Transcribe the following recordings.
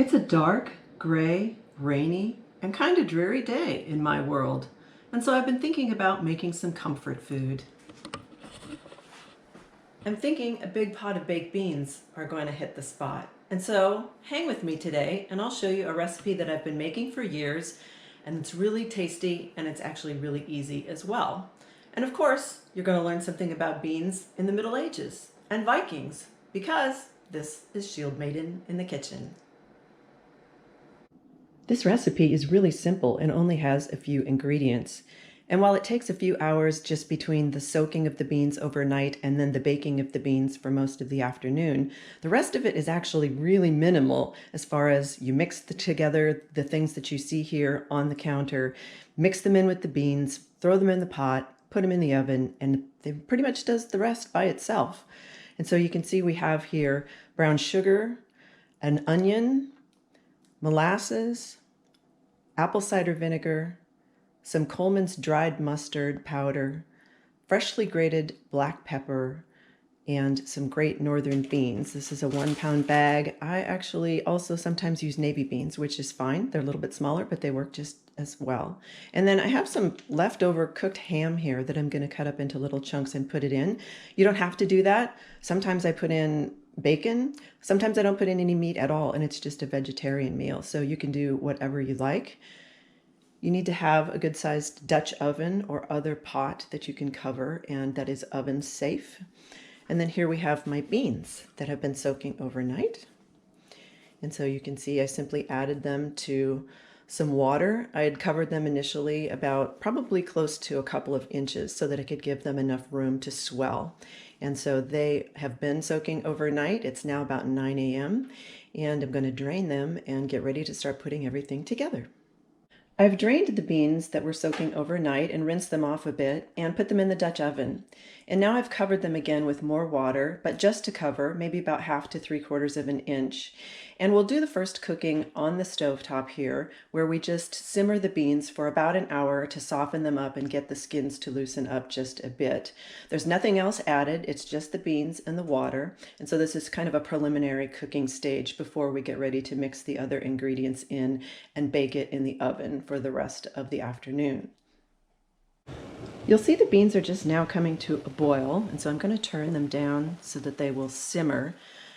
It's a dark, gray, rainy, and kind of dreary day in my world, and so I've been thinking about making some comfort food. I'm thinking a big pot of baked beans are going to hit the spot. And so hang with me today and I'll show you a recipe that I've been making for years, and it's really tasty and it's actually really easy as well. And of course, you're going to learn something about beans in the Middle Ages and Vikings, because this is Shieldmaiden in the kitchen. This recipe is really simple and only has a few ingredients. And while it takes a few hours just between the soaking of the beans overnight and then the baking of the beans for most of the afternoon, the rest of it is actually really minimal as far as you mix together the things that you see here on the counter, mix them in with the beans, throw them in the pot, put them in the oven, and it pretty much does the rest by itself. And so you can see we have here brown sugar, an onion, molasses, apple cider vinegar, some Coleman's dried mustard powder, freshly grated black pepper, and some great northern beans. This is a 1-pound bag. I actually also sometimes use navy beans, which is fine. They're a little bit smaller, but they work just as well. And then I have some leftover cooked ham here that I'm going to cut up into little chunks and put it in. You don't have to do that. Sometimes I put in bacon. Sometimes I don't put in any meat at all, and it's just a vegetarian meal. So you can do whatever you like. You need to have a good-sized Dutch oven or other pot that you can cover and that is oven safe. And then here we have my beans that have been soaking overnight. And so you can see I simply added them to some water. I had covered them initially about probably close to a couple of inches so that I could give them enough room to swell. And so they have been soaking overnight. It's now about 9 a.m. and I'm going to drain them and get ready to start putting everything together. I've drained the beans that were soaking overnight and rinsed them off a bit and put them in the Dutch oven. And now I've covered them again with more water, but just to cover, maybe about 1/2 to 3/4 of an inch. And we'll do the first cooking on the stovetop here, where we just simmer the beans for about an hour to soften them up and get the skins to loosen up just a bit. There's nothing else added, it's just the beans and the water. And so this is kind of a preliminary cooking stage before we get ready to mix the other ingredients in and bake it in the oven for the rest of the afternoon. You'll see the beans are just now coming to a boil, and so I'm going to turn them down so that they will simmer.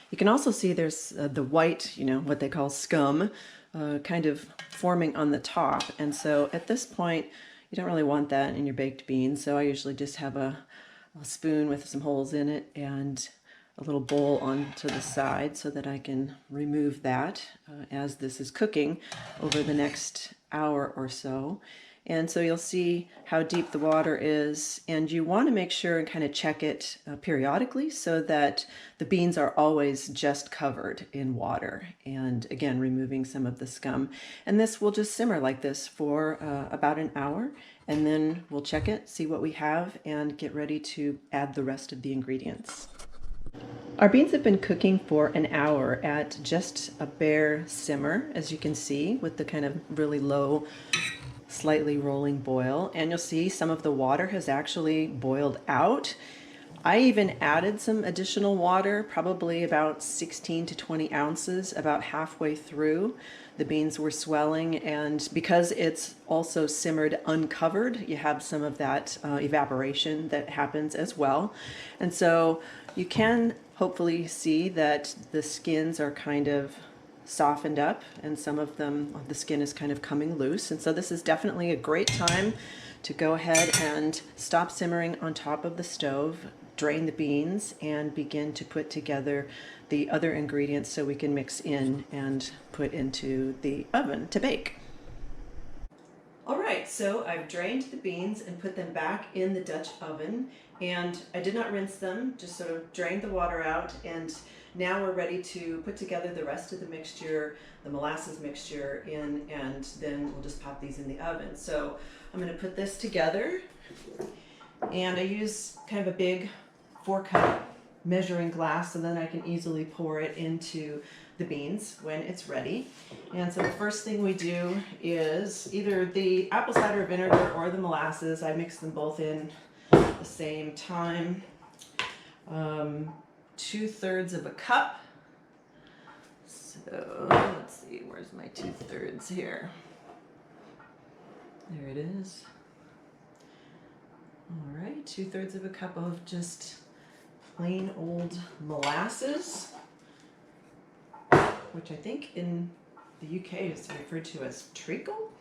You can also see there's the white, what they call scum, kind of forming on the top. And so at this point, you don't really want that in your baked beans. So I usually just have a spoon with some holes in it and a little bowl on to the side so that I can remove that as this is cooking over the next hour or so. And so you'll see how deep the water is, and you want to make sure and kind of check it periodically so that the beans are always just covered in water, and again removing some of the scum. And this will just simmer like this for about an hour, and then we'll check it, see what we have, and get ready to add the rest of the ingredients. Our beans have been cooking for an hour at just a bare simmer, as you can see, with the kind of really low, slightly rolling boil. And you'll see some of the water has actually boiled out. I even added some additional water, probably about 16 to 20 ounces, about halfway through. The beans were swelling, and because it's also simmered uncovered, you have some of that evaporation that happens as well. And so you can hopefully see that the skins are kind of softened up, and some of them, the skin is kind of coming loose. And so this is definitely a great time to go ahead and stop simmering on top of the stove, drain the beans, and begin to put together the other ingredients so we can mix in and put into the oven to bake. All right, so I've drained the beans and put them back in the Dutch oven, and I did not rinse them, just sort of drained the water out, and now we're ready to put together the rest of the mixture, the molasses mixture in, and then we'll just pop these in the oven. So I'm going to put this together, and I use kind of a big 4-cup measuring glass so then I can easily pour it into the beans when it's ready. And so the first thing we do is either the apple cider vinegar or the molasses. I mix them both in at the same time. 2/3 of a cup. So let's see, where's my 2/3 here? There it is. All right, 2/3 of a cup of just plain old molasses, which I think in the UK is referred to as treacle.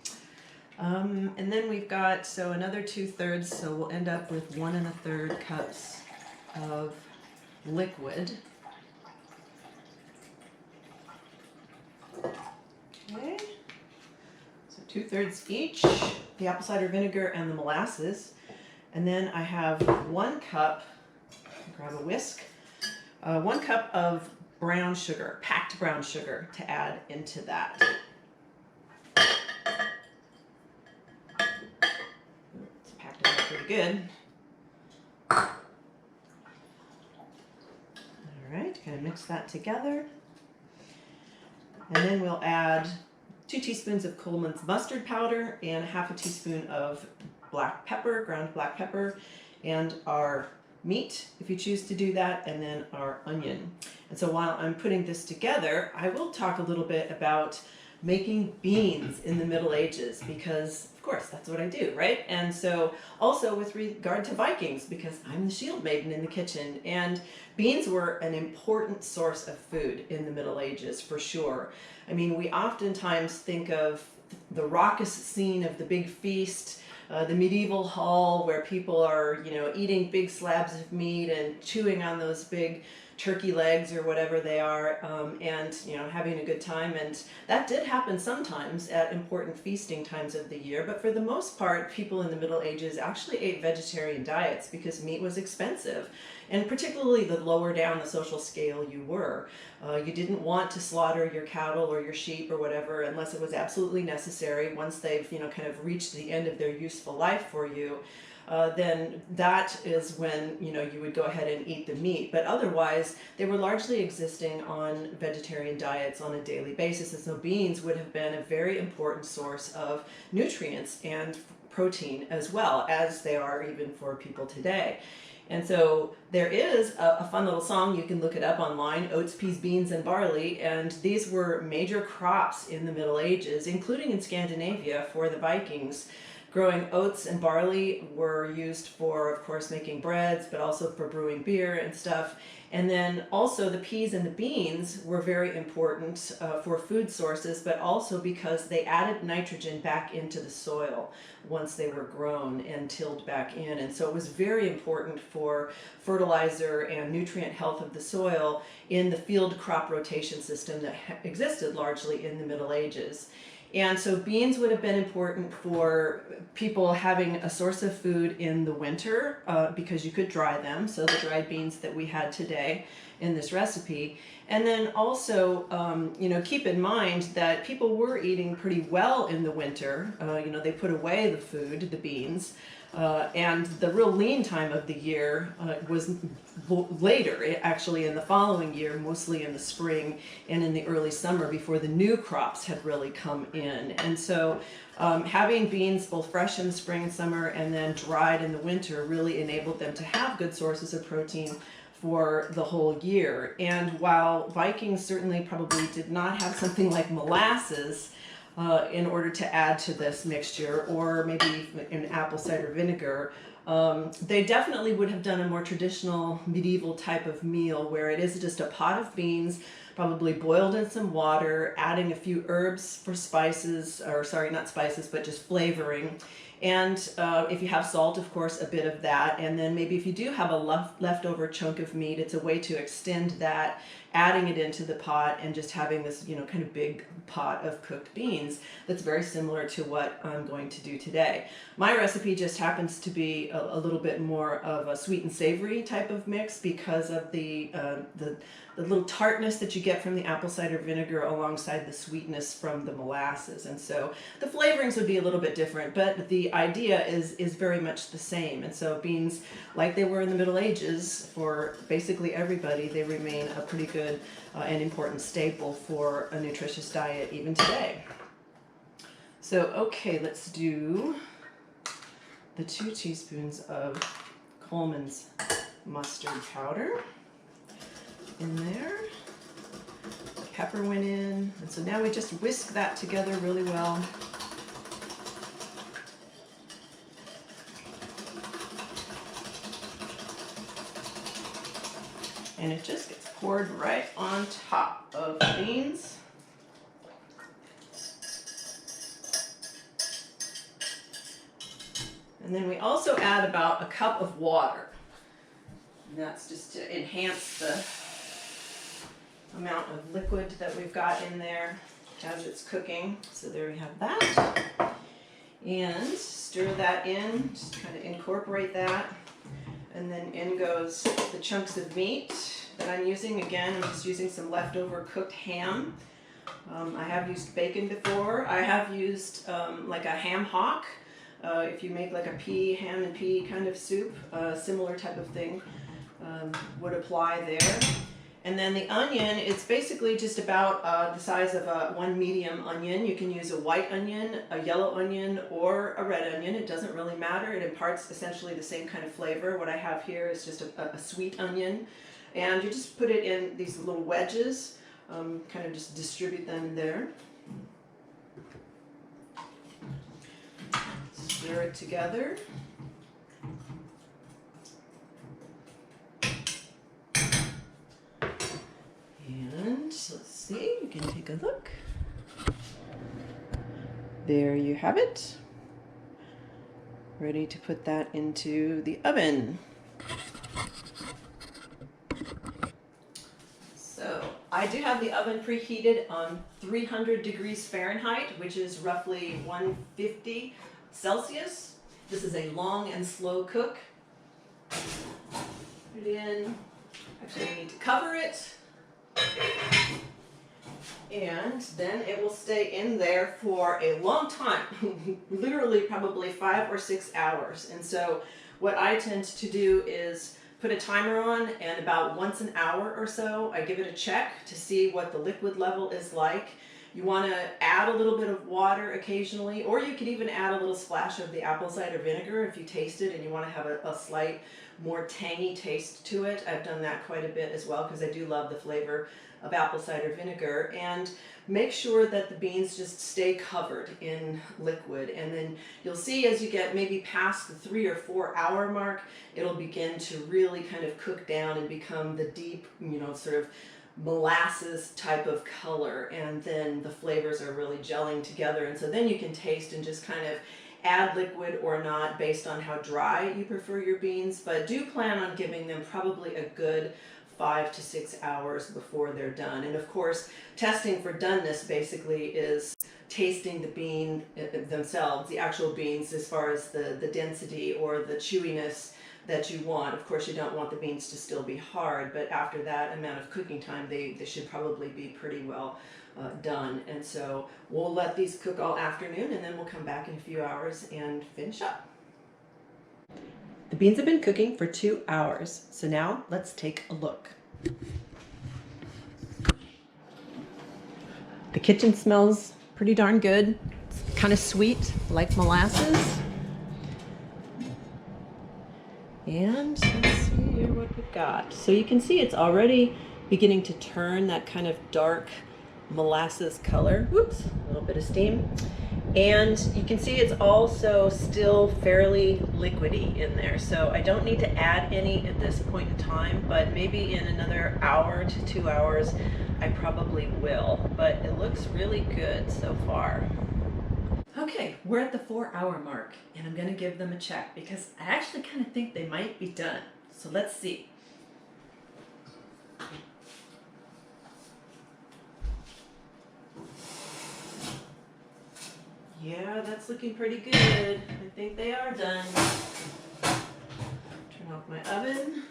And then we've got, so another 2/3, so we'll end up with 1 1/3 cups of liquid. Okay, so 2/3 each, the apple cider vinegar and the molasses. And then I have 1 cup, grab a whisk, 1 cup of brown sugar, packed brown sugar to add into that. It's packed in pretty good. All right, kind of mix that together. And then we'll add 2 teaspoons of Coleman's mustard powder and 1/2 teaspoon of black pepper, ground black pepper, and our meat, if you choose to do that, and then our onion. And so while I'm putting this together, I will talk a little bit about making beans in the Middle Ages, because of course that's what I do, right? And so also with regard to Vikings, because I'm the Shieldmaiden in the kitchen, and beans were an important source of food in the Middle Ages for sure. I mean, we oftentimes think of the raucous scene of the big feast, the medieval hall where people are, eating big slabs of meat and chewing on those big turkey legs or whatever they are, and having a good time. And that did happen sometimes at important feasting times of the year, but for the most part, people in the Middle Ages actually ate vegetarian diets because meat was expensive, and particularly the lower down the social scale you were. You didn't want to slaughter your cattle or your sheep or whatever unless it was absolutely necessary. Once they've kind of reached the end of their useful life for you, then that is when you would go ahead and eat the meat. But otherwise, they were largely existing on vegetarian diets on a daily basis, and so beans would have been a very important source of nutrients and protein as well, as they are even for people today. And so there is a fun little song, you can look it up online, Oats, Peas, Beans, and Barley, and these were major crops in the Middle Ages, including in Scandinavia for the Vikings. Growing oats and barley were used for, of course, making breads, but also for brewing beer and stuff. And then also the peas and the beans were very important for food sources, but also because they added nitrogen back into the soil once they were grown and tilled back in. And so it was very important for fertilizer and nutrient health of the soil in the field crop rotation system that existed largely in the Middle Ages. And so beans would have been important for people having a source of food in the winter because you could dry them, so the dried beans that we had today in this recipe. And then also, keep in mind that people were eating pretty well in the winter. They put away the food, the beans, and the real lean time of the year was later, actually in the following year, mostly in the spring and in the early summer before the new crops had really come in. And so having beans both fresh in the spring and summer and then dried in the winter really enabled them to have good sources of protein for the whole year. And while Vikings certainly probably did not have something like molasses in order to add to this mixture, or maybe an apple cider vinegar, they definitely would have done a more traditional medieval type of meal where it is just a pot of beans, probably boiled in some water, adding a few herbs for spices, or sorry, not spices, but just flavoring. And if you have salt, of course, a bit of that. And then maybe if you do have a leftover chunk of meat, it's a way to extend that, adding it into the pot and just having this, kind of big pot of cooked beans that's very similar to what I'm going to do today. My recipe just happens to be a little bit more of a sweet and savory type of mix because of the little tartness that you get from the apple cider vinegar alongside the sweetness from the molasses. And so the flavorings would be a little bit different, but the idea is very much the same. And so beans, like they were in the Middle Ages, for basically everybody, they remain a pretty good and important staple for a nutritious diet even today. So, okay, let's do the 2 teaspoons of Coleman's mustard powder in there. pepper went in. And so now we just whisk that together really well. And it just gets poured right on top of the beans. And then we also add about a cup of water. And that's just to enhance the amount of liquid that we've got in there as it's cooking. So there we have that. And stir that in, just kind of incorporate that. And then in goes the chunks of meat that I'm using. Again, I'm just using some leftover cooked ham. I have used bacon before. I have used like a ham hock. If you make like a ham and pea kind of soup, similar type of thing would apply there. And then the onion, it's basically just about the size of one medium onion. You can use a white onion, a yellow onion, or a red onion. It doesn't really matter. It imparts essentially the same kind of flavor. What I have here is just a sweet onion. And you just put it in these little wedges, kind of just distribute them there. Stir it together. And let's see, you can take a look. There you have it. Ready to put that into the oven. So I do have the oven preheated on 300 degrees Fahrenheit, which is roughly 150 Celsius. This is a long and slow cook. Put it in. Actually, I need to cover it. And then it will stay in there for a long time, literally probably 5 or 6 hours. And so what I tend to do is put a timer on, and about once an hour or so, I give it a check to see what the liquid level is like. You want to add a little bit of water occasionally, or you could even add a little splash of the apple cider vinegar if you taste it and you want to have a slight more tangy taste to it. I've done that quite a bit as well because I do love the flavor of apple cider vinegar. And make sure that the beans just stay covered in liquid, and then you'll see as you get maybe past the 3 or 4 hour mark, it'll begin to really kind of cook down and become the deep, sort of molasses type of color, and then the flavors are really gelling together. And so then you can taste and just kind of add liquid or not based on how dry you prefer your beans, but do plan on giving them probably a good 5 to 6 hours before they're done. And of course, testing for doneness basically is tasting the bean themselves, the actual beans, as far as the density or the chewiness that you want. Of course, you don't want the beans to still be hard, but after that amount of cooking time, they should probably be pretty well done. And so we'll let these cook all afternoon, and then we'll come back in a few hours and finish up. The beans have been cooking for 2 hours, so now let's take a look. The kitchen smells pretty darn good. It's kind of sweet, like molasses. And let's see here what we've got. So you can see it's already beginning to turn that kind of dark molasses color. Whoops, a little bit of steam. And you can see it's also still fairly liquidy in there. So I don't need to add any at this point in time, but maybe in another hour to 2 hours, I probably will. But it looks really good so far. Okay, we're at the 4 hour mark, and I'm gonna give them a check because I actually kind of think they might be done. So let's see. Yeah, that's looking pretty good. I think they are done. Turn off my oven.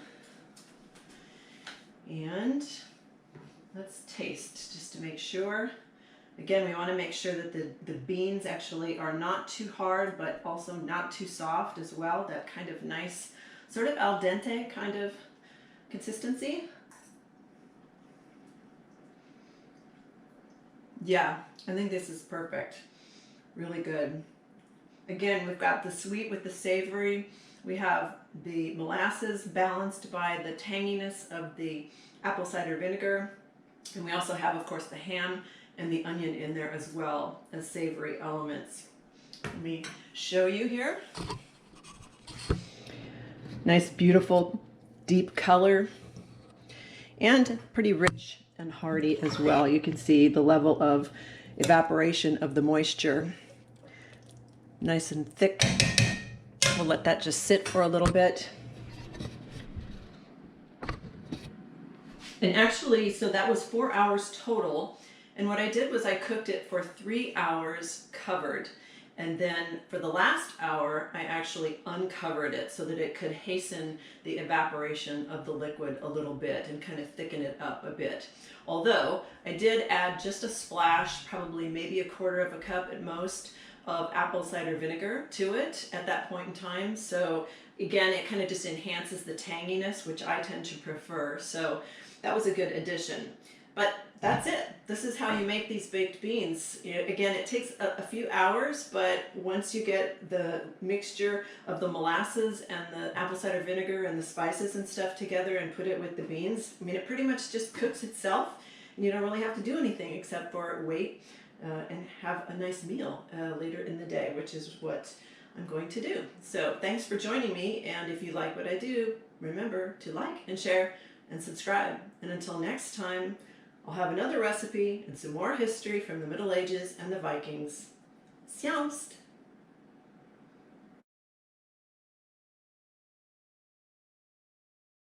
And let's taste just to make sure. Again, we want to make sure that the beans actually are not too hard, but also not too soft as well. That kind of nice, sort of al dente kind of consistency. Yeah, I think this is perfect. Really good. Again, we've got the sweet with the savory. We have the molasses balanced by the tanginess of the apple cider vinegar. And we also have, of course, the ham and the onion in there as well as savory elements. Let me show you here. Nice, beautiful, deep color, and pretty rich and hearty as well. You can see the level of evaporation of the moisture. Nice and thick. We'll let that just sit for a little bit. And actually, so that was 4 hours total. And what I did was I cooked it for 3 hours covered. And then for the last hour, I actually uncovered it so that it could hasten the evaporation of the liquid a little bit and kind of thicken it up a bit. Although I did add just a splash, probably maybe a quarter of a cup at most, of apple cider vinegar to it at that point in time. So again, it kind of just enhances the tanginess, which I tend to prefer. So that was a good addition. But that's it. This is how you make these baked beans. Again, it takes a few hours, but once you get the mixture of the molasses and the apple cider vinegar and the spices and stuff together and put it with the beans, I mean, it pretty much just cooks itself. And you don't really have to do anything except for wait and have a nice meal later in the day, which is what I'm going to do. So thanks for joining me. And if you like what I do, remember to like and share and subscribe. And until next time, I'll have another recipe and some more history from the Middle Ages and the Vikings. Sjáumst!